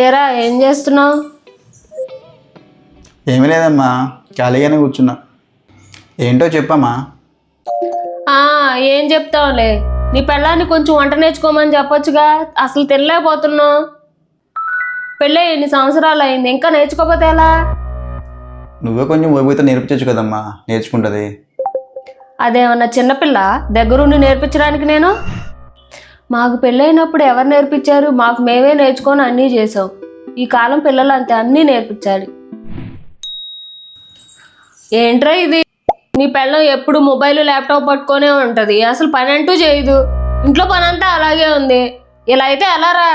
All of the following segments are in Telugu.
ఏరా ఏం చేస్తున్నావు? ఏమీ లేదమ్మా, ఖాళీగానే కూర్చున్నా. ఏంటో చెప్పమ్మా. ఏం చెప్తావులే, నీ పెళ్ళాన్ని కొంచెం వంట నేర్చుకోమని చెప్పొచ్చుగా, అసలు తినలేకపోతున్నావు. పెళ్ళి ఎన్ని సంవత్సరాలు అయింది, ఇంకా నేర్చుకోకపోతే ఎలా? నువ్వే కొంచెం ఓపికతో నేర్పించచ్చు కదమ్మా, నేర్చుకుంటుంది. అదేమన్నా చిన్నపిల్ల దగ్గరుండి నేర్పించడానికి నేను? మాకు పెళ్ళైనప్పుడు ఎవరు నేర్పించారు? మాకు మేమే నేర్చుకొని అన్నీ చేసాం. ఈ కాలం పిల్లలు అంతే, అన్నీ నేర్పించాలి. ఏంట్రా ఇది? నీ పిల్లం ఎప్పుడు మొబైల్ ల్యాప్టాప్ పట్టుకొనే ఉంటుంది, అసలు పని అంటూ చేయదు. ఇంట్లో పని అంతా అలాగే ఉంది. ఇలా అయితే ఎలా రా?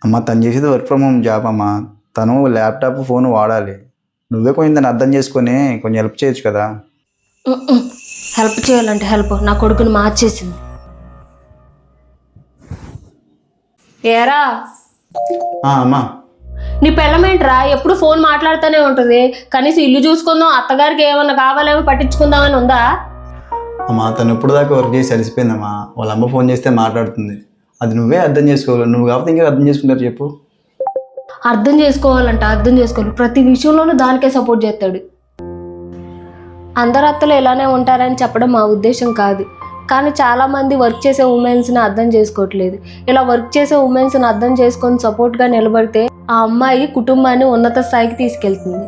అమ్మ, తను చేసేది వర్క్ ఫ్రమ్ హోమ్ జాబ్ అమ్మా. తను ల్యాప్టాప్ ఫోన్ వాడాలి. నువ్వే కొంచెం దాన్ని అర్థం చేసుకొని కొంచెం హెల్ప్ చేయొచ్చు కదా. హెల్ప్ చేయాలంటే హెల్ప్ నా కొడుకుని మార్చేసింది. ఏరా అమ్మా, నీ పిల్లమేంట్రా ఎప్పుడు ఫోన్ మాట్లాడుతూనే ఉంటుంది? కనీసం ఇల్లు చూసుకుందాం, అత్తగారికి ఏమన్నా కావాలేమో పట్టించుకుందామని ఉందా? అమ్మా, తను ఎప్పుడు దాకా వర్క్ చేసి అలసిపోయిందమ్మా. వాళ్ళ అమ్మ ఫోన్ చేస్తే మాట్లాడుతుంది. అది నువ్వే అర్థం చేసుకోవాలి. నువ్వు కాబట్టి ఇంకా అర్థం చేసుకుంటారు చెప్పు. అర్థం చేసుకోవాలి. ప్రతి విషయంలోనూ దానికే సపోర్ట్ చేస్తాడు. అందరు అత్తలు ఇలానే ఉంటారని చెప్పడం మా ఉద్దేశం కాదు, కానీ చాలామంది వర్క్ చేసే ఉమెన్స్ని అర్థం చేసుకోవట్లేదు. ఇలా వర్క్ చేసే ఉమెన్స్ని అర్థం చేసుకొని సపోర్ట్గా నిలబడితే ఆ అమ్మాయి కుటుంబాన్ని ఉన్నత స్థాయికి తీసుకెళ్తుంది.